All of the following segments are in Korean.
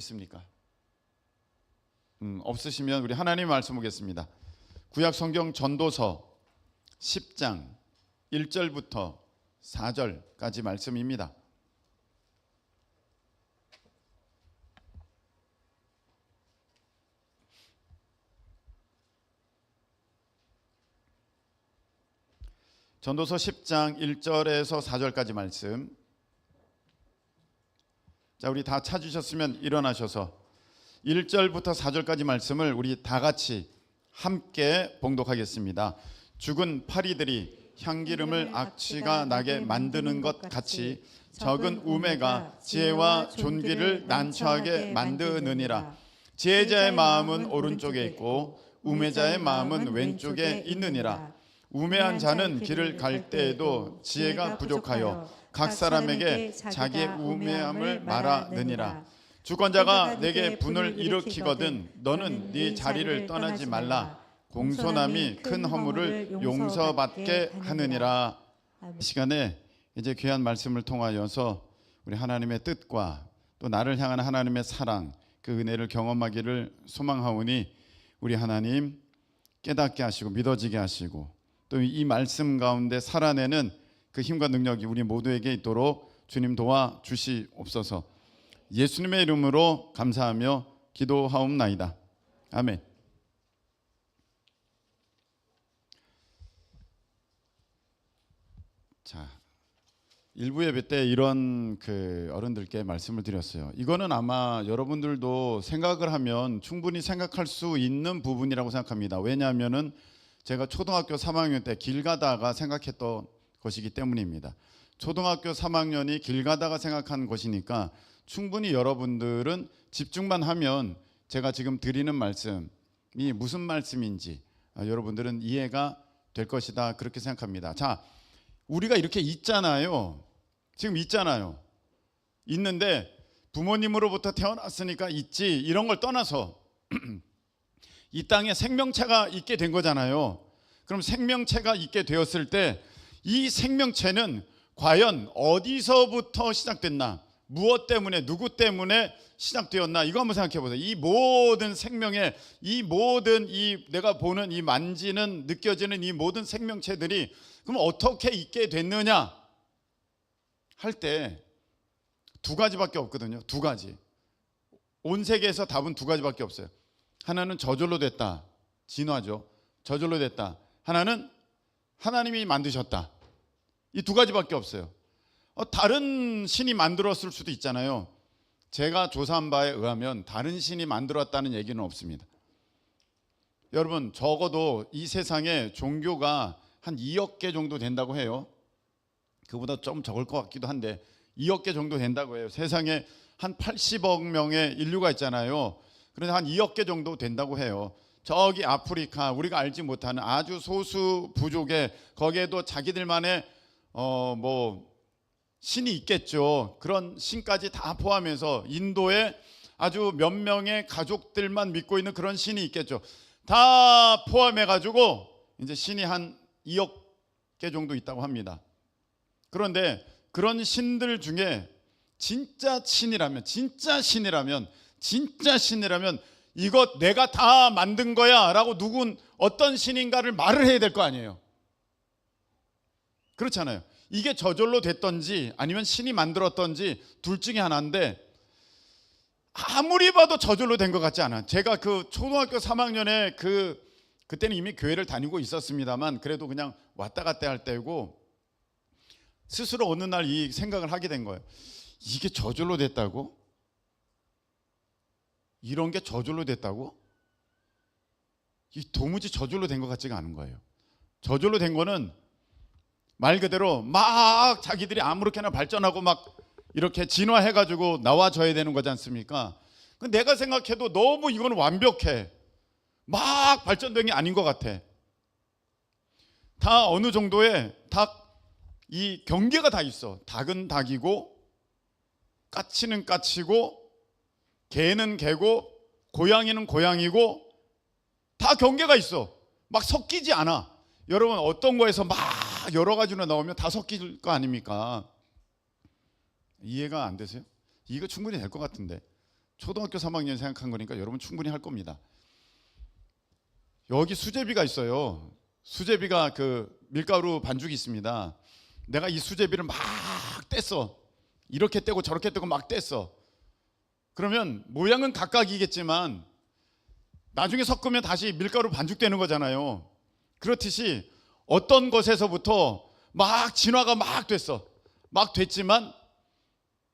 있습니까? 없으시면 우리 하나님 말씀 보겠습니다. 구약 성경 전도서 10장 1절부터 4절까지 말씀입니다. 전도서 10장 1절에서 4절까지 말씀. 자, 우리 다 찾으셨으면 일어나셔서 1절부터 4절까지 말씀을 우리 다 같이 함께 봉독하겠습니다. 죽은 파리들이 향기름을 악취가 나게 만드는 것 같이 적은 우매가 지혜와 존귀를 난처하게 만드느니라. 지혜자의 마음은 오른쪽에 있고 우매자의 마음은 왼쪽에 있느니라. 우매한 자는 길을 갈 때에도 지혜가 부족하여 각 사람에게 자기의 우매함을 말하느니라. 주권자가 내게 분을 일으키거든 너는 네 자리를 떠나지 말라. 공손함이 큰 허물을 용서받게 하느니라. 이 시간에 이제 귀한 말씀을 통하여서 우리 하나님의 뜻과 또 나를 향한 하나님의 사랑, 그 은혜를 경험하기를 소망하오니 우리 하나님 깨닫게 하시고 믿어지게 하시고 또 이 말씀 가운데 살아내는 그 힘과 능력이 우리 모두에게 있도록 주님 도와 주시옵소서. 예수님의 이름으로 감사하며 기도하옵나이다. 아멘. 자, 일부 예배 때 이런 어른들께 말씀을 드렸어요. 이거는 아마 여러분들도 생각을 하면 충분히 생각할 수 있는 부분이라고 생각합니다. 왜냐하면은 제가 초등학교 3학년 때 길 가다가 생각했던 것이기 때문입니다. 초등학교 3학년이 길 가다가 생각한 것이니까 충분히 여러분들은 집중만 하면 제가 지금 드리는 말씀이 무슨 말씀인지 여러분들은 이해가 될 것이다, 그렇게 생각합니다. 자, 우리가 이렇게 있잖아요. 지금 있잖아요. 있는데 부모님으로부터 태어났으니까 있지, 이런 걸 떠나서 이 땅에 생명체가 있게 된 거잖아요. 그럼 생명체가 있게 되었을 때 이 생명체는 과연 어디서부터 시작됐나? 무엇 때문에, 누구 때문에 시작되었나? 이거 한번 생각해 보세요. 이 모든 생명의, 이 모든 내가 보는 이 만지는, 느껴지는 이 모든 생명체들이 그럼 어떻게 있게 됐느냐 할 때 두 가지밖에 없거든요. 두 가지. 온 세계에서 답은 두 가지밖에 없어요. 하나는 저절로 됐다, 진화죠. 저절로 됐다. 하나는 하나님이 만드셨다. 이 두 가지밖에 없어요. 다른 신이 만들었을 수도 있잖아요. 제가 조사한 바에 의하면 다른 신이 만들었다는 얘기는 없습니다. 여러분, 적어도 이 세상에 종교가 한 2억 개 정도 된다고 해요. 그보다 좀 적을 것 같기도 한데 2억 개 정도 된다고 해요. 세상에 한 80억 명의 인류가 있잖아요. 그래서 한 2억 개 정도 된다고 해요. 저기 아프리카, 우리가 알지 못하는 아주 소수 부족의, 거기에도 자기들만의 신이 있겠죠. 그런 신까지 다 포함해서 인도에 아주 몇 명의 가족들만 믿고 있는 그런 신이 있겠죠. 다 포함해가지고 이제 신이 한 2억 개 정도 있다고 합니다. 그런데 그런 신들 중에 진짜 신이라면 이것 내가 다 만든 거야 라고 어떤 신인가를 말을 해야 될 거 아니에요. 그렇잖아요. 이게 저절로 됐던지 아니면 신이 만들었던지 둘 중에 하나인데 아무리 봐도 저절로 된 것 같지 않아. 제가 그 초등학교 3학년에 그때는 이미 교회를 다니고 있었습니다만 그래도 그냥 왔다 갔다 할 때고 스스로 어느 날 이 생각을 하게 된 거예요. 이게 저절로 됐다고? 이런 게 저절로 됐다고? 이 도무지 저절로 된 것 같지가 않은 거예요. 저절로 된 거는 말 그대로 막 자기들이 아무렇게나 발전하고 막 이렇게 진화해가지고 나와줘야 되는 거지 않습니까? 내가 생각해도 너무 이거는 완벽해. 막 발전된 게 아닌 것 같아. 다 어느 정도의 이 경계가 다 있어. 닭은 닭이고 까치는 까치고 개는 개고 고양이는 고양이고 다 경계가 있어. 막 섞이지 않아. 여러분, 어떤 거에서 막 여러 가지로 나오면 다 섞일 거 아닙니까? 이해가 안 되세요? 이거 충분히 될 것 같은데 초등학교 3학년 생각한 거니까 여러분 충분히 할 겁니다. 여기 수제비가 있어요. 수제비가 그 밀가루 반죽이 있습니다. 내가 이 수제비를 막 뗐어. 이렇게 떼고 저렇게 떼고 막 뗐어. 그러면 모양은 각각이겠지만 나중에 섞으면 다시 밀가루 반죽되는 거잖아요. 그렇듯이 어떤 것에서부터 막 진화가 막 됐어. 막 됐지만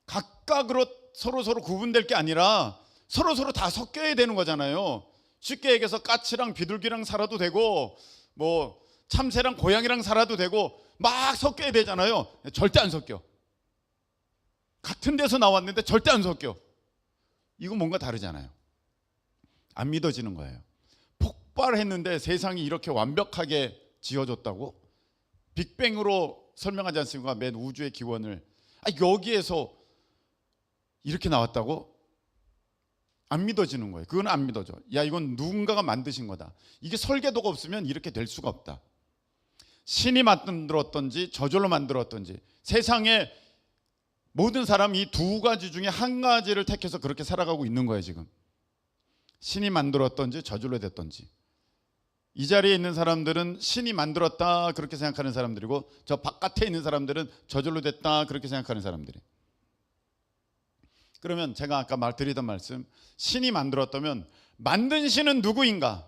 각각으로 서로 구분될 게 아니라 서로 다 섞여야 되는 거잖아요. 쉽게 얘기해서 까치랑 비둘기랑 살아도 되고 뭐 참새랑 고양이랑 살아도 되고 막 섞여야 되잖아요. 절대 안 섞여. 같은 데서 나왔는데 절대 안 섞여. 이건 뭔가 다르잖아요. 안 믿어지는 거예요. 폭발했는데 세상이 이렇게 완벽하게 지어졌다고? 빅뱅으로 설명하지 않습니까? 맨 우주의 기원을. 여기에서 이렇게 나왔다고? 안 믿어지는 거예요. 그건 안 믿어져. 야, 이건 누군가가 만드신 거다. 이게 설계도가 없으면 이렇게 될 수가 없다. 신이 만들었던지 저절로 만들었던지 세상에 모든 사람이 이 두 가지 중에 한 가지를 택해서 그렇게 살아가고 있는 거예요. 지금 신이 만들었던지 저절로 됐던지. 이 자리에 있는 사람들은 신이 만들었다 그렇게 생각하는 사람들이고 저 바깥에 있는 사람들은 저절로 됐다 그렇게 생각하는 사람들이. 그러면 제가 아까 드리던 말씀, 신이 만들었다면 만든 신은 누구인가?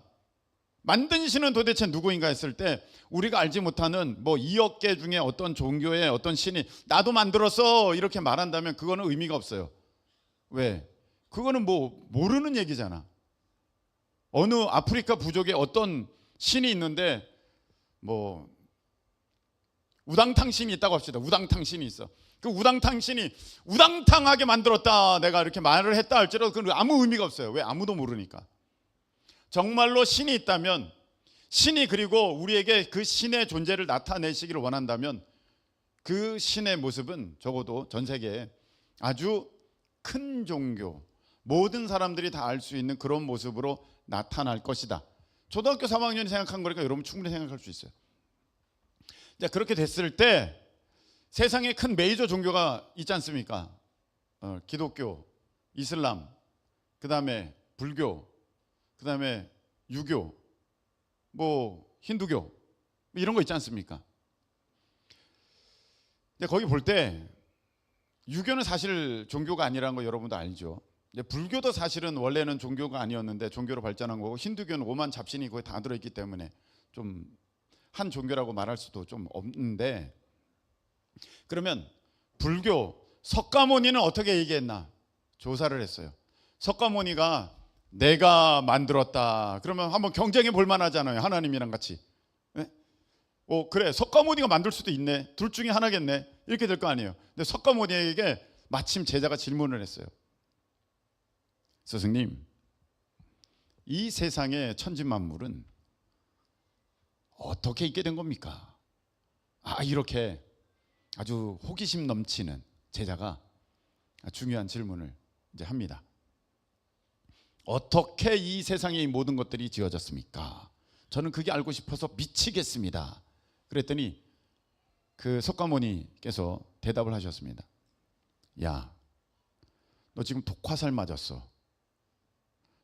만든 신은 도대체 누구인가 했을 때 우리가 알지 못하는 뭐 2억 개 중에 어떤 종교의 어떤 신이 나도 만들었어 이렇게 말한다면 그거는 의미가 없어요. 왜? 그거는 뭐 모르는 얘기잖아. 어느 아프리카 부족에 어떤 신이 있는데 뭐 우당탕 신이 있다고 합시다. 우당탕 신이 있어. 그 우당탕 신이 우당탕하게 만들었다 내가 이렇게 말을 했다 할지라도 그건 아무 의미가 없어요. 왜? 아무도 모르니까. 정말로 신이 있다면 신이 그리고 우리에게 그 신의 존재를 나타내시기를 원한다면 그 신의 모습은 적어도 전 세계에 아주 큰 종교, 모든 사람들이 다 알 수 있는 그런 모습으로 나타날 것이다. 초등학교 3학년이 생각한 거니까 여러분 충분히 생각할 수 있어요. 자, 그렇게 됐을 때 세상에 큰 메이저 종교가 있지 않습니까? 기독교, 이슬람, 그 다음에 불교, 그 다음에 유교, 뭐 힌두교 이런 거 있지 않습니까? 근데 거기 볼 때 유교는 사실 종교가 아니라는 거 여러분도 알죠. 불교도 사실은 원래는 종교가 아니었는데 종교로 발전한 거고 힌두교는 오만 잡신이 거의 다 들어있기 때문에 좀 한 종교라고 말할 수도 좀 없는데, 그러면 불교 석가모니는 어떻게 얘기했나? 조사를 했어요. 석가모니가 내가 만들었다 그러면 한번 경쟁해 볼 만하잖아요. 하나님이랑 같이. 네? 그래 석가모니가 만들 수도 있네. 둘 중에 하나겠네. 이렇게 될 거 아니에요. 근데 석가모니에게 마침 제자가 질문을 했어요. 스승님, 이 세상의 천지만물은 어떻게 있게 된 겁니까? 이렇게 아주 호기심 넘치는 제자가 중요한 질문을 이제 합니다. 어떻게 이 세상의 모든 것들이 지어졌습니까? 저는 그게 알고 싶어서 미치겠습니다. 그랬더니 그 석가모니께서 대답을 하셨습니다. 야, 너 지금 독화살 맞았어.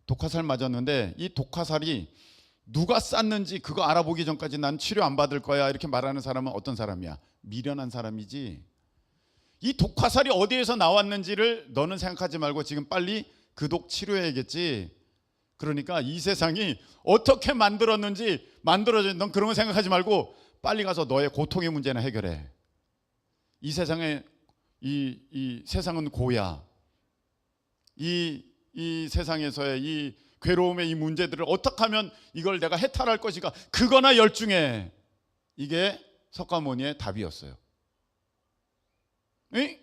독화살 맞았는데 이 독화살이 누가 쐈는지 그거 알아보기 전까지 난 치료 안 받을 거야 이렇게 말하는 사람은 어떤 사람이야? 미련한 사람이지. 이 독화살이 어디에서 나왔는지를 너는 생각하지 말고 지금 빨리 그 독 치료해야겠지. 그러니까 이 세상이 어떻게 만들었는지 만들어진 넌 그런 거 생각하지 말고 빨리 가서 너의 고통의 문제나 해결해. 이 세상에 이 세상은 고야. 이 세상에서의 이 괴로움의 이 문제들을 어떻게 하면 이걸 내가 해탈할 것인가 그거나 열중해. 이게 석가모니의 답이었어요.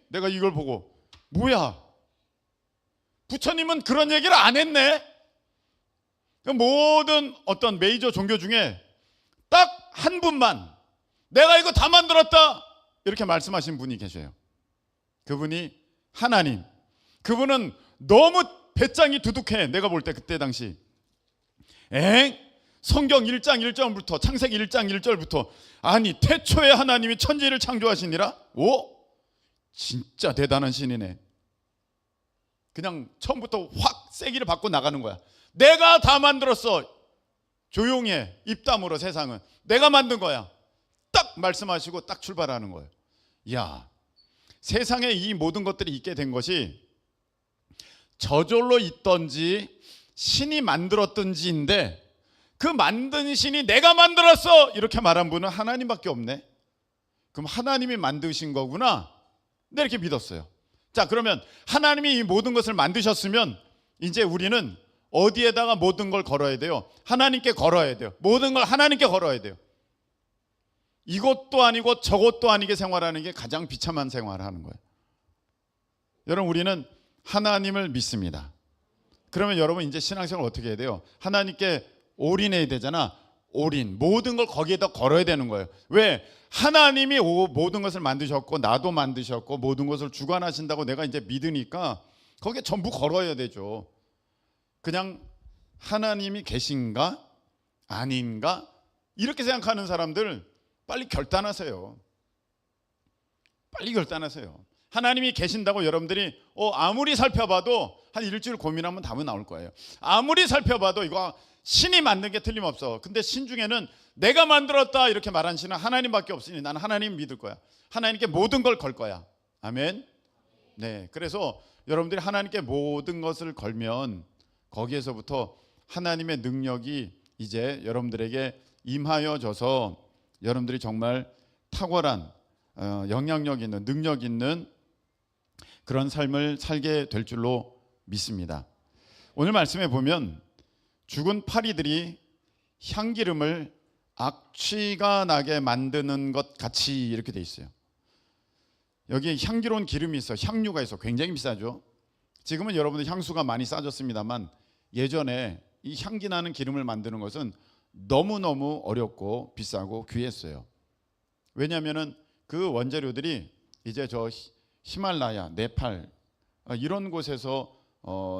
내가 이걸 보고 뭐야? 부처님은 그런 얘기를 안 했네. 모든 어떤 메이저 종교 중에 딱 한 분만 내가 이거 다 만들었다 이렇게 말씀하신 분이 계셔요. 그분이 하나님. 그분은 너무 배짱이 두둑해. 내가 볼 때 그때 당시 성경 1장 1절부터 창세기 1장 1절부터 아니 태초에 하나님이 천지를 창조하시니라. 오, 진짜 대단한 신이네. 그냥 처음부터 확 세기를 받고 나가는 거야. 내가 다 만들었어. 조용히 해. 입 다물어. 세상은 내가 만든 거야. 딱 말씀하시고 딱 출발하는 거예요. 야, 세상에 이 모든 것들이 있게 된 것이 저절로 있던지 신이 만들었던지인데, 그 만든 신이 내가 만들었어 이렇게 말한 분은 하나님밖에 없네. 그럼 하나님이 만드신 거구나, 네, 이렇게 믿었어요. 자, 그러면 하나님이 이 모든 것을 만드셨으면 이제 우리는 어디에다가 모든 걸 걸어야 돼요? 하나님께 걸어야 돼요. 모든 걸 하나님께 걸어야 돼요. 이것도 아니고 저것도 아니게 생활하는 게 가장 비참한 생활을 하는 거예요. 여러분, 우리는 하나님을 믿습니다. 그러면 여러분 이제 신앙생활 어떻게 해야 돼요? 하나님께 올인해야 되잖아. 올인, 모든 걸 거기에다 걸어야 되는 거예요. 왜? 하나님이 모든 것을 만드셨고 나도 만드셨고 모든 것을 주관하신다고 내가 이제 믿으니까 거기에 전부 걸어야 되죠. 그냥 하나님이 계신가 아닌가 이렇게 생각하는 사람들 빨리 결단하세요. 빨리 결단하세요. 하나님이 계신다고 여러분들이 아무리 살펴봐도 한 일주일 고민하면 답은 나올 거예요. 아무리 살펴봐도 이거 신이 만든 게 틀림없어. 근데 신 중에는 내가 만들었다 이렇게 말한 신은 하나님밖에 없으니 나는 하나님 믿을 거야. 하나님께 모든 걸 걸 거야. 아멘. 네, 그래서 여러분들이 하나님께 모든 것을 걸면 거기에서부터 하나님의 능력이 이제 여러분들에게 임하여져서 여러분들이 정말 탁월한 영향력 있는, 능력 있는 그런 삶을 살게 될 줄로 믿습니다. 오늘 말씀에 보면 죽은 파리들이 향기름을 악취가 나게 만드는 것 같이 이렇게 돼 있어요. 여기 향기로운 기름이 있어, 향유가 있어. 굉장히 비싸죠. 지금은 여러분들 향수가 많이 싸졌습니다만 예전에 이 향기 나는 기름을 만드는 것은 너무너무 어렵고 비싸고 귀했어요. 왜냐하면 그 원재료들이 이제 저 히말라야, 네팔 이런 곳에서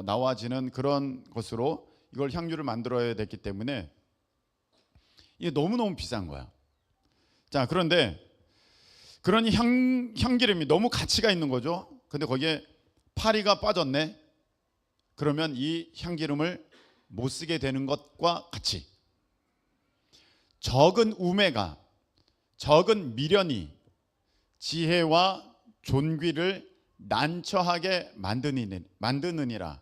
나와지는 그런 것으로 이걸 향유를 만들어야 됐기 때문에 이게 너무너무 비싼 거야. 자, 그런데 그런 향기름이 너무 가치가 있는 거죠. 근데 거기에 파리가 빠졌네. 그러면 이 향기름을 못 쓰게 되는 것과 같이 적은 우매가, 적은 미련이 지혜와 존귀를 난처하게 만드느니라.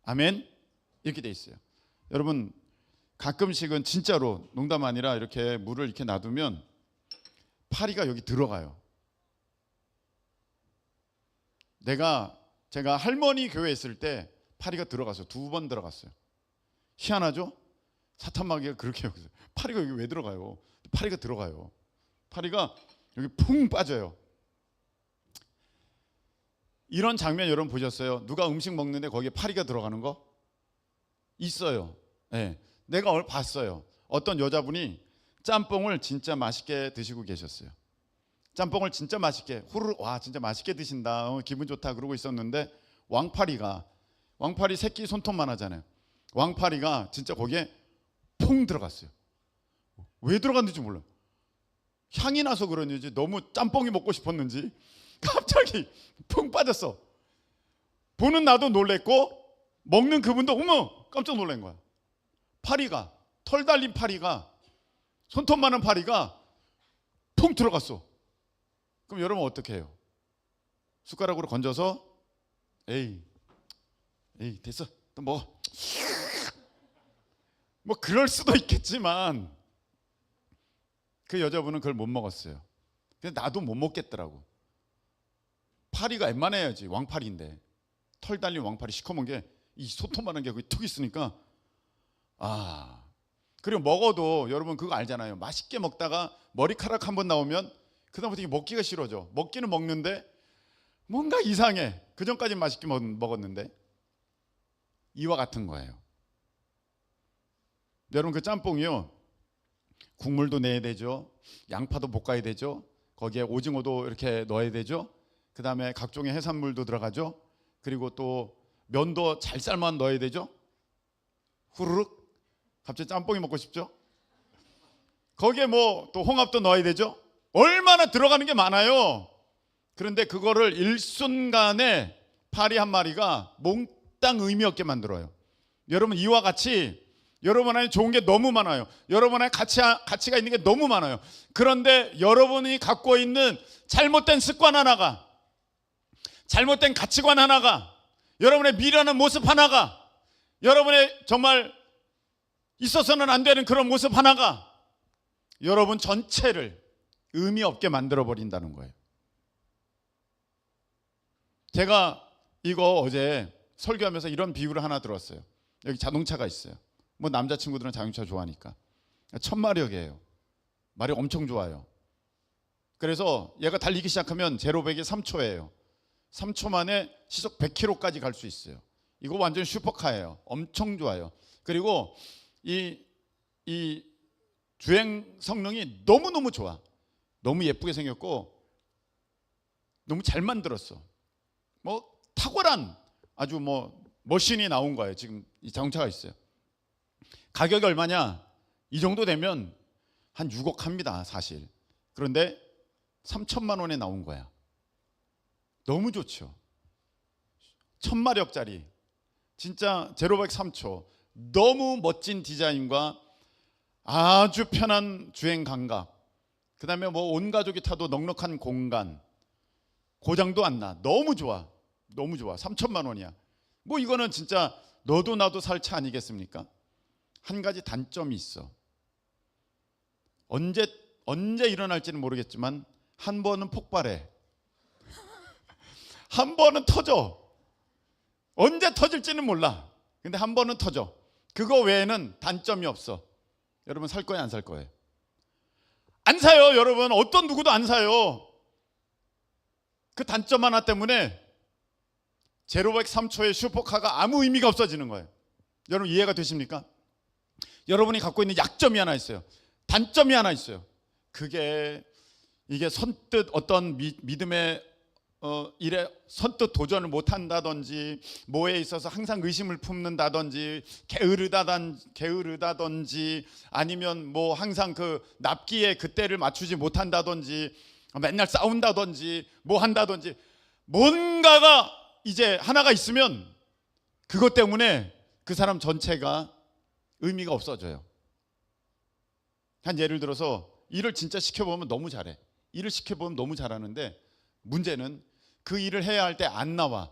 아멘. 이렇게 돼 있어요. 여러분, 가끔씩은 진짜로 농담 아니라 이렇게 물을 이렇게 놔두면 파리가 여기 들어가요. 제가 할머니 교회에 있을 때 파리가 들어갔어요. 2번 들어갔어요. 희한하죠? 사탄마귀가 그렇게 여기서 파리가 여기 왜 들어가요? 파리가 들어가요. 파리가 여기 풍 빠져요. 이런 장면 여러분 보셨어요? 누가 음식 먹는데 거기에 파리가 들어가는 거? 있어요. 네, 내가 봤어요. 어떤 여자분이 짬뽕을 진짜 맛있게 드시고 계셨어요. 짬뽕을 진짜 맛있게 후루룩, 와 진짜 맛있게 드신다, 기분 좋다 그러고 있었는데 왕파리 새끼 손톱만 하잖아요. 왕파리가 진짜 거기에 퐁 들어갔어요. 왜 들어갔는지 몰라요. 향이 나서 그런지 너무 짬뽕이 먹고 싶었는지 갑자기 퐁 빠졌어. 보는 나도 놀랬고 먹는 그분도 어머 깜짝 놀란 거야. 파리가, 털 달린 파리가, 손톱 많은 파리가 퐁 들어갔어. 그럼 여러분 어떻게 해요? 숟가락으로 건져서 에이 됐어 또 먹어. 뭐 그럴 수도 있겠지만 그 여자분은 그걸 못 먹었어요. 근데 나도 못 먹겠더라고. 파리가 웬만해야지. 왕파리인데 털 달린 왕파리 시커먼 게 이 소톱만한 게 거기 툭 있으니까 그리고 먹어도 여러분 그거 알잖아요. 맛있게 먹다가 머리카락 한번 나오면 그다음부터 이게 먹기가 싫어져. 먹기는 먹는데 뭔가 이상해. 그전까지는 맛있게 먹었는데. 이와 같은 거예요. 여러분 그 짬뽕이요, 국물도 내야 되죠. 양파도 볶아야 되죠. 거기에 오징어도 이렇게 넣어야 되죠. 그 다음에 각종의 해산물도 들어가죠. 그리고 또 면도 잘 삶아 넣어야 되죠. 후루룩 갑자기 짬뽕이 먹고 싶죠. 거기에 뭐 또 홍합도 넣어야 되죠. 얼마나 들어가는 게 많아요. 그런데 그거를 일순간에 파리 한 마리가 몽땅 의미 없게 만들어요. 여러분, 이와 같이 여러분 안에 좋은 게 너무 많아요. 여러분 안에 가치가 있는 게 너무 많아요. 그런데 여러분이 갖고 있는 잘못된 습관 하나가, 잘못된 가치관 하나가, 여러분의 미련한 모습 하나가, 여러분의 정말 있어서는 안 되는 그런 모습 하나가 여러분 전체를 의미 없게 만들어 버린다는 거예요. 제가 이거 어제 설교하면서 이런 비유를 하나 들었어요. 여기 자동차가 있어요. 뭐 남자친구들은 자동차 좋아하니까. 1000마력이에요. 마력 엄청 좋아요. 그래서 얘가 달리기 시작하면 제로 100이 3초예요. 3초 만에 시속 100km까지 갈 수 있어요. 이거 완전 슈퍼카예요. 엄청 좋아요. 그리고 이 주행 성능이 너무너무 좋아. 너무 예쁘게 생겼고 너무 잘 만들었어. 뭐 탁월한 아주 뭐 머신이 나온 거예요. 지금 이 자동차가 있어요. 가격이 얼마냐? 이 정도 되면 한 6억 합니다, 사실. 그런데 3천만 원에 나온 거야. 너무 좋죠. 1000마력짜리 진짜 제로백 3초, 너무 멋진 디자인과 아주 편한 주행 감각, 그 다음에 뭐 온 가족이 타도 넉넉한 공간, 고장도 안 나. 너무 좋아. 너무 좋아. 3천만 원이야. 뭐 이거는 진짜 너도 나도 살 차 아니겠습니까? 한 가지 단점이 있어. 언제 일어날지는 모르겠지만 한 번은 폭발해. 한 번은 터져. 언제 터질지는 몰라. 근데 한 번은 터져. 그거 외에는 단점이 없어. 여러분 살 거예요, 안 살 거예요? 안 사요, 여러분. 어떤 누구도 안 사요. 그 단점 하나 때문에 제로백 3초의 슈퍼카가 아무 의미가 없어지는 거예요. 여러분 이해가 되십니까? 여러분이 갖고 있는 약점이 하나 있어요. 단점이 하나 있어요. 이게 선뜻 어떤 믿음의 일에 선뜻 도전을 못한다든지, 뭐에 있어서 항상 의심을 품는다든지, 게으르다든지, 아니면 뭐 항상 그 납기에 그때를 맞추지 못한다든지, 맨날 싸운다든지, 뭐 한다든지, 뭔가가 이제 하나가 있으면 그것 때문에 그 사람 전체가 의미가 없어져요. 한 예를 들어서 일을 진짜 시켜보면 너무 잘해. 일을 시켜보면 너무 잘하는데 문제는 그 일을 해야 할 때 안 나와.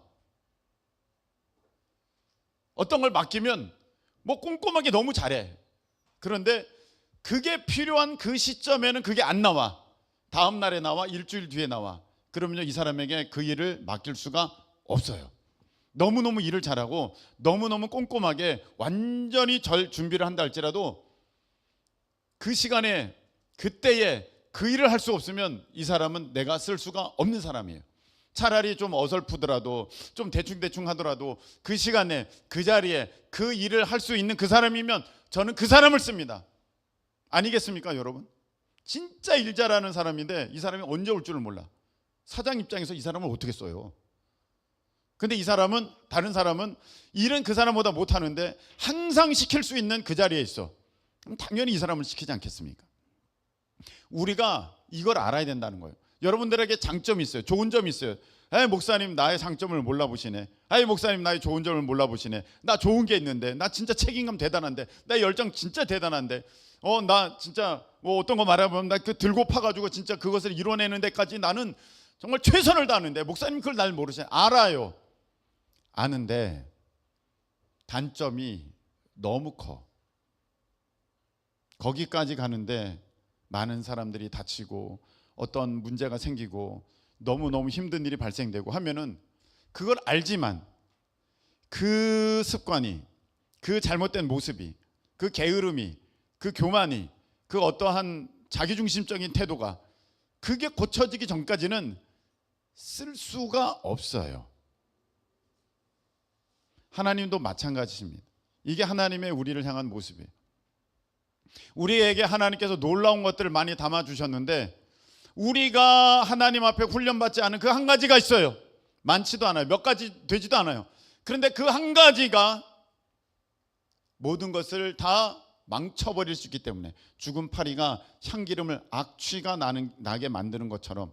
어떤 걸 맡기면 뭐 꼼꼼하게 너무 잘해. 그런데 그게 필요한 그 시점에는 그게 안 나와. 다음 날에 나와, 일주일 뒤에 나와. 그러면요, 이 사람에게 그 일을 맡길 수가 없어요. 너무너무 일을 잘하고 너무너무 꼼꼼하게 완전히 준비를 한다 할지라도 그 시간에, 그때에 그 일을 할 수 없으면 이 사람은 내가 쓸 수가 없는 사람이에요. 차라리 좀 어설프더라도, 좀 대충 하더라도 그 시간에, 그 자리에 그 일을 할 수 있는 그 사람이면 저는 그 사람을 씁니다. 아니겠습니까, 여러분? 진짜 일 잘하는 사람인데 이 사람이 언제 올 줄을 몰라. 사장 입장에서 이 사람을 어떻게 써요? 근데 이 사람은, 다른 사람은 일은 그 사람보다 못하는데 항상 시킬 수 있는 그 자리에 있어. 그럼 당연히 이 사람을 시키지 않겠습니까? 우리가 이걸 알아야 된다는 거예요. 여러분들에게 장점이 있어요. 좋은 점이 있어요. 에이, 목사님 나의 장점을 몰라보시네. 에이, 목사님 나의 좋은 점을 몰라보시네. 나 좋은 게 있는데, 나 진짜 책임감 대단한데, 나 열정 진짜 대단한데, 나 진짜 뭐 어떤 거 말해보면 나 그 들고 파가지고 진짜 그것을 이뤄내는 데까지 나는 정말 최선을 다하는데, 목사님 그걸 날 모르시네. 알아요. 아는데 단점이 너무 커. 거기까지 가는데 많은 사람들이 다치고 어떤 문제가 생기고 너무너무 힘든 일이 발생되고 하면은, 그걸 알지만 그 습관이, 그 잘못된 모습이, 그 게으름이, 그 교만이, 그 어떠한 자기중심적인 태도가, 그게 고쳐지기 전까지는 쓸 수가 없어요. 하나님도 마찬가지입니다. 이게 하나님의 우리를 향한 모습이에요. 우리에게 하나님께서 놀라운 것들을 많이 담아주셨는데 우리가 하나님 앞에 훈련받지 않은 그 한 가지가 있어요. 많지도 않아요. 몇 가지 되지도 않아요. 그런데 그 한 가지가 모든 것을 다 망쳐버릴 수 있기 때문에, 죽은 파리가 향기름을 악취가 나게 만드는 것처럼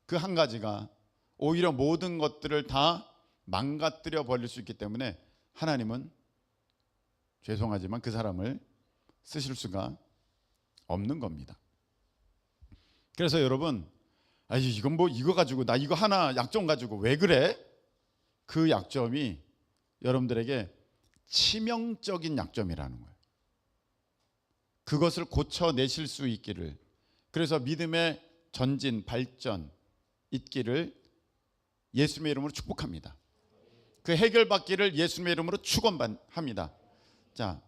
그 한 가지가 오히려 모든 것들을 다 망가뜨려 버릴 수 있기 때문에 하나님은 죄송하지만 그 사람을 쓰실 수가 없는 겁니다. 그래서 여러분, 이건 뭐 이거 가지고 나 이거 하나 약점 가지고 왜 그래? 그 약점이 여러분들에게 치명적인 약점이라는 거예요. 그것을 고쳐내실 수 있기를, 그래서 믿음의 전진 발전 있기를 예수님의 이름으로 축복합니다. 그 해결받기를 예수님의 이름으로 축원합니다. 자,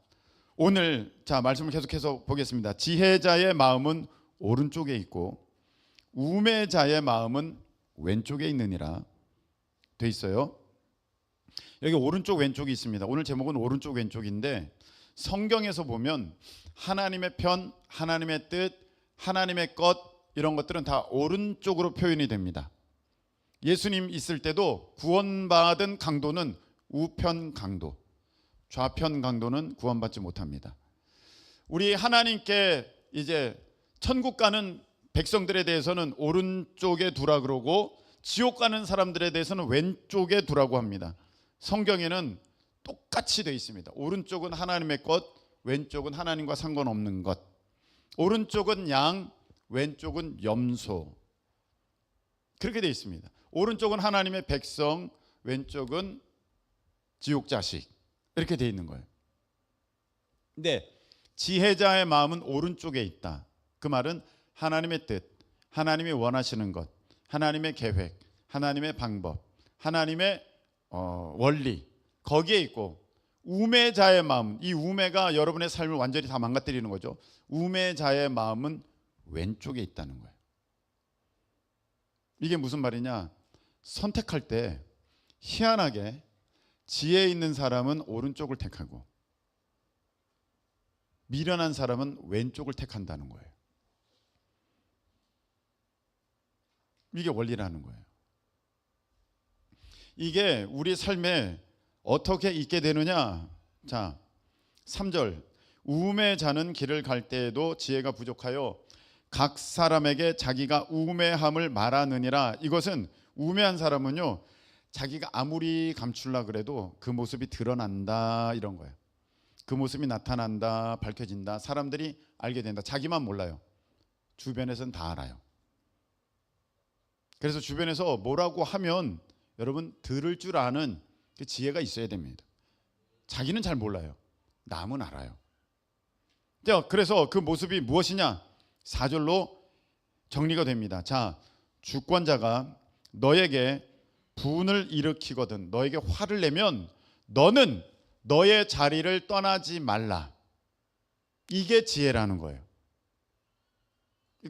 오늘 말씀을 계속해서 보겠습니다. 지혜자의 마음은 오른쪽에 있고 우매자의 마음은 왼쪽에 있느니라 돼 있어요. 여기 오른쪽 왼쪽이 있습니다. 오늘 제목은 오른쪽 왼쪽인데, 성경에서 보면 하나님의 편, 하나님의 뜻, 하나님의 것, 이런 것들은 다 오른쪽으로 표현이 됩니다. 예수님 있을 때도 구원받은 강도는 우편 강도, 좌편 강도는 구원받지 못합니다. 우리 하나님께 이제 천국 가는 백성들에 대해서는 오른쪽에 두라 그러고, 지옥 가는 사람들에 대해서는 왼쪽에 두라고 합니다. 성경에는 똑같이 되어 있습니다. 오른쪽은 하나님의 것, 왼쪽은 하나님과 상관없는 것. 오른쪽은 양, 왼쪽은 염소. 그렇게 되어 있습니다. 오른쪽은 하나님의 백성, 왼쪽은 지옥 자식. 이렇게 되어 있는 거예요. 근데 지혜자의 마음은 오른쪽에 있다. 그 말은 하나님의 뜻, 하나님이 원하시는 것, 하나님의 계획, 하나님의 방법, 하나님의 원리, 거기에 있고, 우매자의 마음, 이 우매가 여러분의 삶을 완전히 다 망가뜨리는 거죠. 우매자의 마음은 왼쪽에 있다는 거예요. 이게 무슨 말이냐? 선택할 때 희한하게 지혜 있는 사람은 오른쪽을 택하고 미련한 사람은 왼쪽을 택한다는 거예요. 이게 원리라는 거예요. 이게 우리 삶에 어떻게 있게 되느냐? 자, 3절. 우매자는 길을 갈 때에도 지혜가 부족하여 각 사람에게 자기가 우매함을 말하느니라. 이것은 우매한 사람은요, 자기가 아무리 감추려 그래도 그 모습이 드러난다, 이런 거예요. 그 모습이 나타난다, 밝혀진다, 사람들이 알게 된다. 자기만 몰라요. 주변에서는 다 알아요. 그래서 주변에서 뭐라고 하면 여러분 들을 줄 아는 그 지혜가 있어야 됩니다. 자기는 잘 몰라요. 남은 알아요. 그래서 그 모습이 무엇이냐? 4절로 정리가 됩니다. 자, 주권자가 너에게 분을 일으키거든 너에게 화를 내면 너는 너의 자리를 떠나지 말라. 이게 지혜라는 거예요.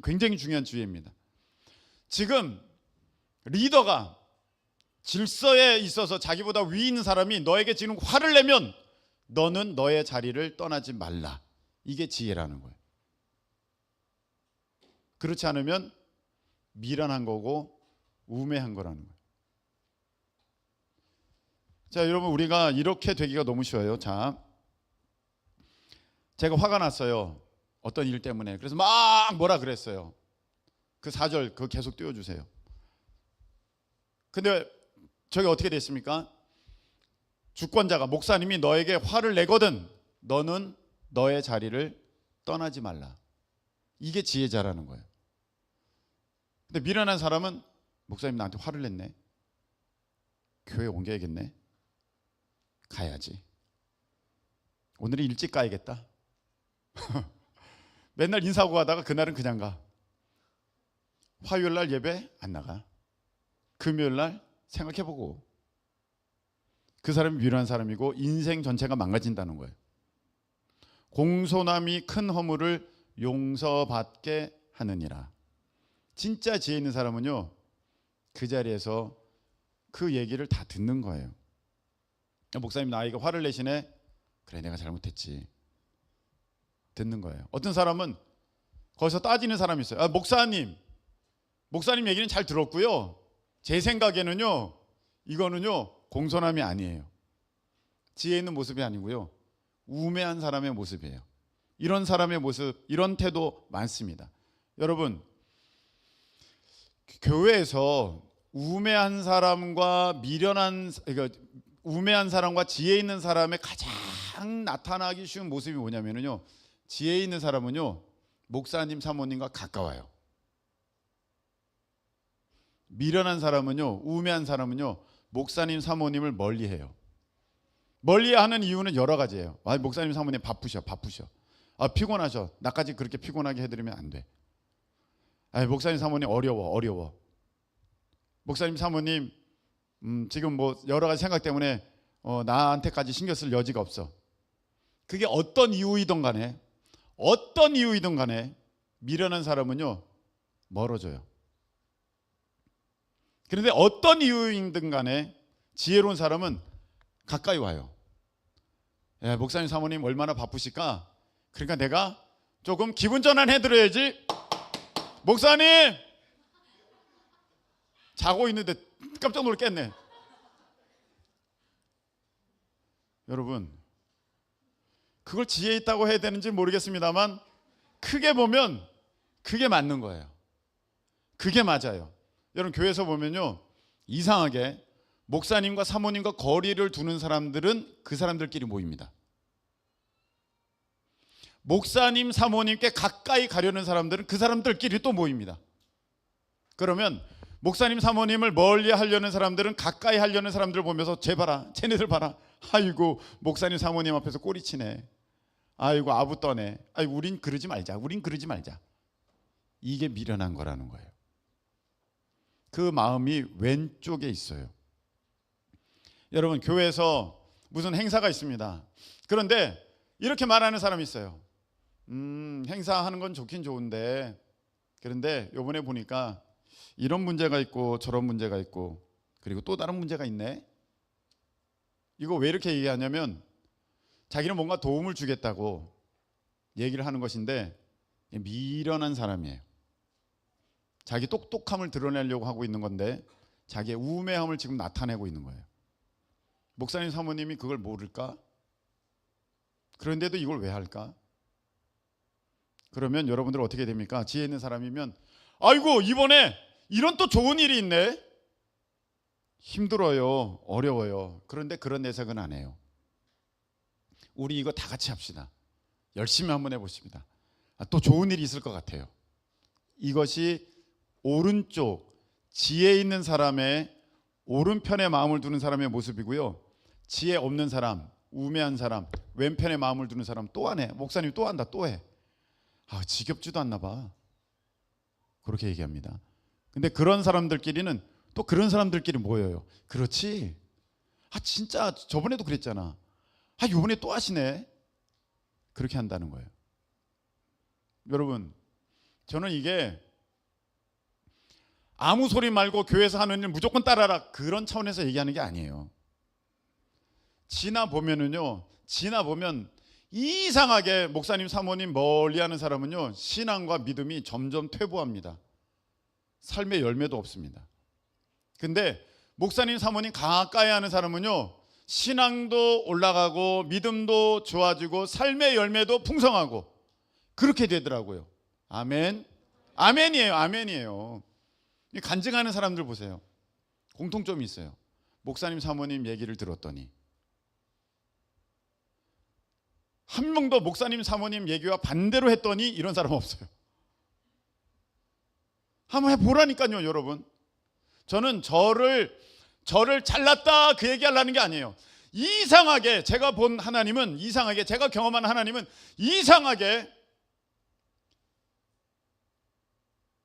굉장히 중요한 지혜입니다. 지금 리더가 질서에 있어서 자기보다 위 있는 사람이 너에게 지금 화를 내면 너는 너의 자리를 떠나지 말라. 이게 지혜라는 거예요. 그렇지 않으면 미련한 거고 우매한 거라는 거예요. 자, 여러분, 우리가 이렇게 되기가 너무 쉬워요. 자, 제가 화가 났어요. 어떤 일 때문에. 그래서 막 뭐라 그랬어요. 그 4절 그거 계속 띄워주세요. 근데 저게 어떻게 됐습니까? 주권자가, 목사님이 너에게 화를 내거든 너는 너의 자리를 떠나지 말라. 이게 지혜자라는 거예요. 근데 미련한 사람은, 목사님 나한테 화를 냈네, 교회 옮겨야겠네, 가야지, 오늘은 일찍 가야겠다. 맨날 인사하고 가다가 그날은 그냥 가. 화요일날 예배 안 나가. 금요일날 생각해보고. 그 사람이 미련한 사람이고 인생 전체가 망가진다는 거예요. 공손함이 큰 허물을 용서받게 하느니라. 진짜 지혜 있는 사람은요, 그 자리에서 그 얘기를 다 듣는 거예요. 목사님 나에게 화를 내시네. 그래, 내가 잘못했지. 듣는 거예요. 어떤 사람은 거기서 따지는 사람이 있어요. 목사님 얘기는 잘 들었고요, 제 생각에는요, 이거는요 공손함이 아니에요. 지혜 있는 모습이 아니고요, 우매한 사람의 모습이에요. 이런 사람의 모습, 이런 태도 많습니다. 여러분, 교회에서 우매한 사람과 그러니까 우매한 사람과 지혜 있는 사람의 가장 나타나기 쉬운 모습이 뭐냐면요, 지혜 있는 사람은요 목사님 사모님과 가까워요. 미련한 사람은요, 우매한 사람은요 목사님 사모님을 멀리해요. 멀리하는 이유는 여러 가지예요. 목사님 사모님 바쁘셔. 피곤하셔. 나까지 그렇게 피곤하게 해드리면 안 돼. 목사님 사모님 어려워. 목사님 사모님 지금 뭐 여러 가지 생각 때문에 나한테까지 신경 쓸 여지가 없어. 그게 어떤 이유이든 간에 미련한 사람은요 멀어져요. 그런데 어떤 이유이든 간에 지혜로운 사람은 가까이 와요. 목사님 사모님 얼마나 바쁘실까? 그러니까 내가 조금 기분 전환 해드려야지. 목사님 자고 있는데 깜짝 놀랐겠네. 여러분, 그걸 지혜 있다고 해야 되는지 모르겠습니다만 크게 보면 그게 맞는 거예요. 그게 맞아요. 여러분, 교회에서 보면요 이상하게 목사님과 사모님과 거리를 두는 사람들은 그 사람들끼리 모입니다. 목사님 사모님께 가까이 가려는 사람들은 그 사람들끼리 또 모입니다. 그러면 목사님 사모님을 멀리 하려는 사람들은 가까이 하려는 사람들을 보면서 쟤네들 봐라. 아이고 목사님 사모님 앞에서 꼬리치네. 아이고 아부 떠네. 아이고 우린 그러지 말자. 이게 미련한 거라는 거예요. 그 마음이 왼쪽에 있어요. 여러분, 교회에서 무슨 행사가 있습니다. 그런데 이렇게 말하는 사람이 있어요. 행사하는 건 좋긴 좋은데 그런데 요번에 보니까 이런 문제가 있고 저런 문제가 있고 그리고 또 다른 문제가 있네. 이거 왜 이렇게 얘기하냐면 자기는 뭔가 도움을 주겠다고 얘기를 하는 것인데 미련한 사람이에요. 자기 똑똑함을 드러내려고 하고 있는 건데 자기의 우매함을 지금 나타내고 있는 거예요. 목사님 사모님이 그걸 모를까? 그런데도 이걸 왜 할까? 그러면 여러분들 어떻게 됩니까? 지혜 있는 사람이면 아이고 이번에 이런 또 좋은 일이 있네. 힘들어요. 어려워요. 그런데 그런 내색은 안 해요. 우리 이거 다 같이 합시다. 열심히 한번 해보십니다. 또 좋은 일이 있을 것 같아요. 이것이 오른쪽 지혜 있는 사람의 오른편에 마음을 두는 사람의 모습이고요. 지혜 없는 사람, 우매한 사람, 왼편에 마음을 두는 사람 또 안 해. 목사님 또 한다, 또 해. 지겹지도 않나 봐. 그렇게 얘기합니다. 근데 그런 사람들끼리는 또 그런 사람들끼리 모여요. 그렇지? 진짜 저번에도 그랬잖아. 이번에 또 하시네. 그렇게 한다는 거예요. 여러분, 저는 이게 아무 소리 말고 교회에서 하는 일 무조건 따라라 그런 차원에서 얘기하는 게 아니에요. 지나 보면 이상하게 목사님 사모님 멀리하는 사람은요 신앙과 믿음이 점점 퇴보합니다. 삶의 열매도 없습니다. 근데 목사님 사모님 가까이 하는 사람은요 신앙도 올라가고 믿음도 좋아지고 삶의 열매도 풍성하고 그렇게 되더라고요. 아멘. 아멘이에요. 간증하는 사람들 보세요. 공통점이 있어요. 목사님 사모님 얘기를 들었더니 한 명도 목사님 사모님 얘기와 반대로 했더니 이런 사람 없어요. 한번 해보라니까요. 여러분, 저는 저를 잘났다 그 얘기하려는 게 아니에요. 이상하게 제가 본 하나님은 제가 경험한 하나님은 이상하게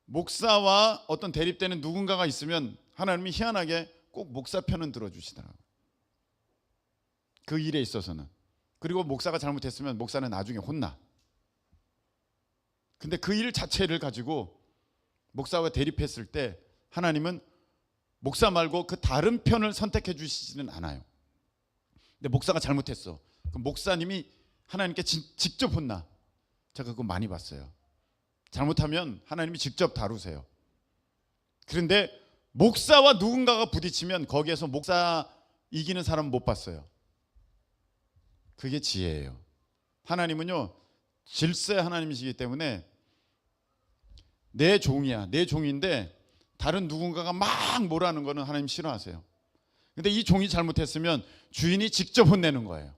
목사와 어떤 대립되는 누군가가 있으면 하나님이 희한하게 꼭 목사 편은 들어주시더라고요. 그 일에 있어서는. 그리고 목사가 잘못했으면 목사는 나중에 혼나. 근데 그 일 자체를 가지고 목사와 대립했을 때 하나님은 목사 말고 그 다른 편을 선택해 주시지는 않아요. 근데 목사가 잘못했어. 그럼 목사님이 하나님께 직접 혼나. 제가 그거 많이 봤어요. 잘못하면 하나님이 직접 다루세요. 그런데 목사와 누군가가 부딪히면 거기에서 목사 이기는 사람 못 봤어요. 그게 지혜예요. 하나님은요 질서의 하나님이시기 때문에 내 종이야. 내 종인데 다른 누군가가 막 뭐라는 거는 하나님 싫어하세요. 근데 이 종이 잘못했으면 주인이 직접 혼내는 거예요.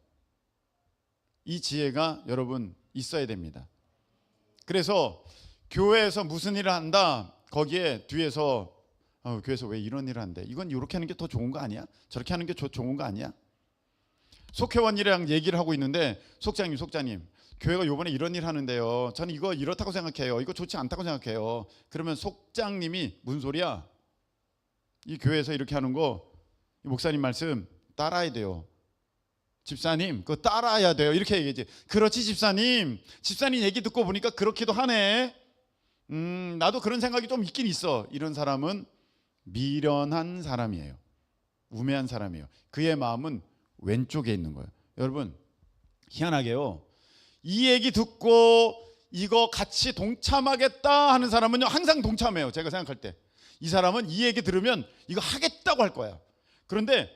이 지혜가 여러분 있어야 됩니다. 그래서 교회에서 무슨 일을 한다, 거기에 뒤에서 교회에서 왜 이런 일을 한대, 이건 이렇게 하는 게 더 좋은 거 아니야? 저렇게 하는 게 좋은 거 아니야? 속회원이랑 얘기를 하고 있는데 속장님 교회가 요번에 이런 일 하는데요, 저는 이거 이렇다고 생각해요, 이거 좋지 않다고 생각해요. 그러면 속장님이 무슨 소리야, 이 교회에서 이렇게 하는 거 목사님 말씀 따라야 돼요, 집사님 그거 따라야 돼요, 이렇게 얘기하지. 그렇지 집사님 얘기 듣고 보니까 그렇기도 하네, 나도 그런 생각이 좀 있긴 있어. 이런 사람은 미련한 사람이에요. 우매한 사람이에요. 그의 마음은 왼쪽에 있는 거예요. 여러분 희한하게요, 이 얘기 듣고 이거 같이 동참하겠다 하는 사람은요 항상 동참해요. 제가 생각할 때 이 사람은 이 얘기 들으면 이거 하겠다고 할 거야. 그런데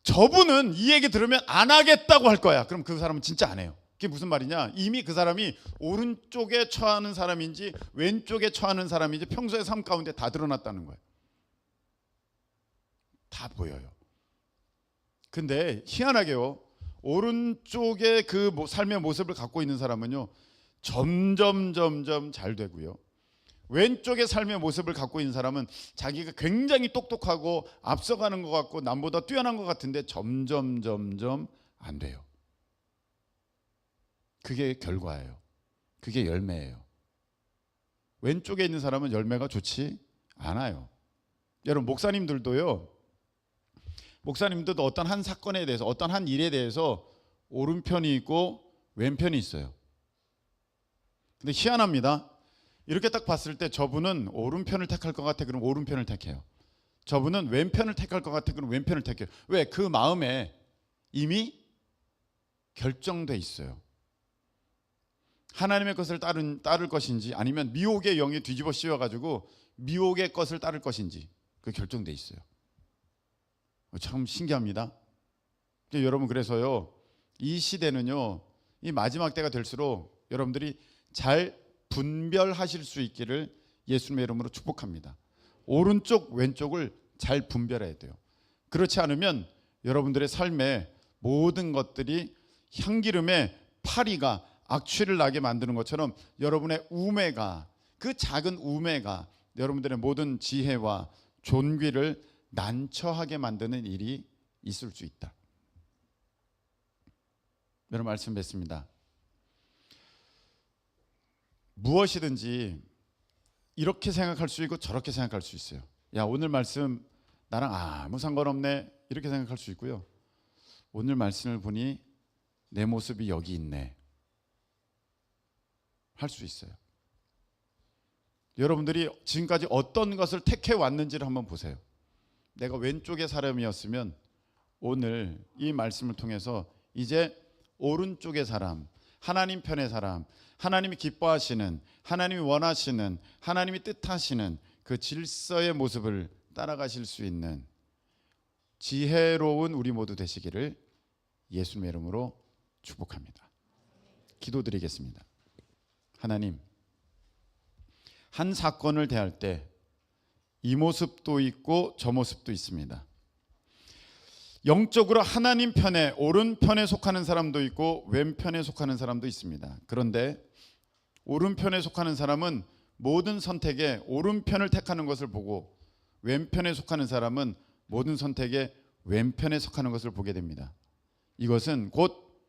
저분은 이 얘기 들으면 안 하겠다고 할 거야. 그럼 그 사람은 진짜 안 해요. 그게 무슨 말이냐, 이미 그 사람이 오른쪽에 처하는 사람인지 왼쪽에 처하는 사람인지 평소의 삶 가운데 다 드러났다는 거예요. 다 보여요. 근데 희한하게요, 오른쪽에 그 삶의 모습을 갖고 있는 사람은요 점점 잘 되고요, 왼쪽의 삶의 모습을 갖고 있는 사람은 자기가 굉장히 똑똑하고 앞서가는 것 같고 남보다 뛰어난 것 같은데 점점 안 돼요. 그게 결과예요. 그게 열매예요. 왼쪽에 있는 사람은 열매가 좋지 않아요. 여러분 목사님들도 어떤 한 사건에 대해서, 어떤 한 일에 대해서 오른편이 있고 왼편이 있어요. 근데 희한합니다. 이렇게 딱 봤을 때 저분은 오른편을 택할 것 같아, 그럼 오른편을 택해요. 저분은 왼편을 택할 것 같아, 그럼 왼편을 택해요. 왜? 그 마음에 이미 결정돼 있어요. 하나님의 것을 따를 것인지 아니면 미혹의 영이 뒤집어 씌워가지고 미혹의 것을 따를 것인지 그 결정돼 있어요. 참 신기합니다. 여러분 그래서요, 이 시대는요, 이 마지막 때가 될수록 여러분들이 잘 분별하실 수 있기를 예수님의 이름으로 축복합니다. 오른쪽 왼쪽을 잘 분별해야 돼요. 그렇지 않으면 여러분들의 삶에 모든 것들이 향기름의 파리가 악취를 나게 만드는 것처럼 여러분의 우매가, 그 작은 우매가 여러분들의 모든 지혜와 존귀를 난처하게 만드는 일이 있을 수 있다. 여러분 말씀 뵙습니다. 무엇이든지 이렇게 생각할 수 있고 저렇게 생각할 수 있어요. 야, 오늘 말씀 나랑 아무 상관없네, 이렇게 생각할 수 있고요, 오늘 말씀을 보니 내 모습이 여기 있네 할 수 있어요. 여러분들이 지금까지 어떤 것을 택해 왔는지를 한번 보세요. 내가 왼쪽의 사람이었으면 오늘 이 말씀을 통해서 이제 오른쪽의 사람, 하나님 편의 사람, 하나님이 기뻐하시는, 하나님이 원하시는, 하나님이 뜻하시는 그 질서의 모습을 따라가실 수 있는 지혜로운 우리 모두 되시기를 예수님의 이름으로 축복합니다. 기도드리겠습니다. 하나님, 한 사건을 대할 때 이 모습도 있고 저 모습도 있습니다. 영적으로 하나님 편에, 오른편에 속하는 사람도 있고 왼편에 속하는 사람도 있습니다. 그런데 오른편에 속하는 사람은 모든 선택에 오른편을 택하는 것을 보고, 왼편에 속하는 사람은 모든 선택에 왼편에 속하는 것을 보게 됩니다. 이것은 곧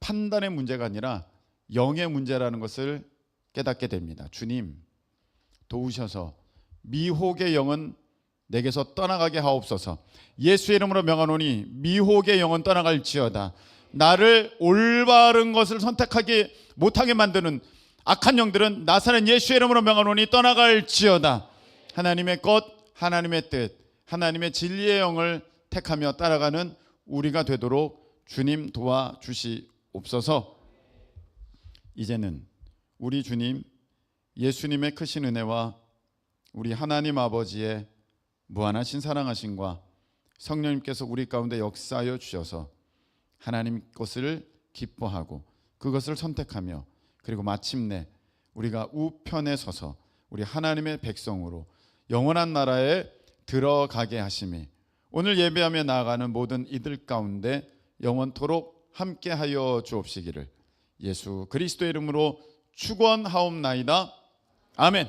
판단의 문제가 아니라 영의 문제라는 것을 깨닫게 됩니다. 주님 도우셔서 미혹의 영은 내게서 떠나가게 하옵소서. 예수의 이름으로 명하노니 미혹의 영은 떠나갈지어다. 나를 올바른 것을 선택하지 못하게 만드는 악한 영들은 나사렛 예수의 이름으로 명하노니 떠나갈지어다. 하나님의 것, 하나님의 뜻, 하나님의 진리의 영을 택하며 따라가는 우리가 되도록 주님 도와주시옵소서. 이제는 우리 주님 예수님의 크신 은혜와 우리 하나님 아버지의 무한하신 사랑하심과 성령님께서 우리 가운데 역사하여 주셔서 하나님 것을 기뻐하고 그것을 선택하며, 그리고 마침내 우리가 우편에 서서 우리 하나님의 백성으로 영원한 나라에 들어가게 하심이 오늘 예배하며 나아가는 모든 이들 가운데 영원토록 함께하여 주옵시기를 예수 그리스도의 이름으로 축원하옵나이다. 아멘.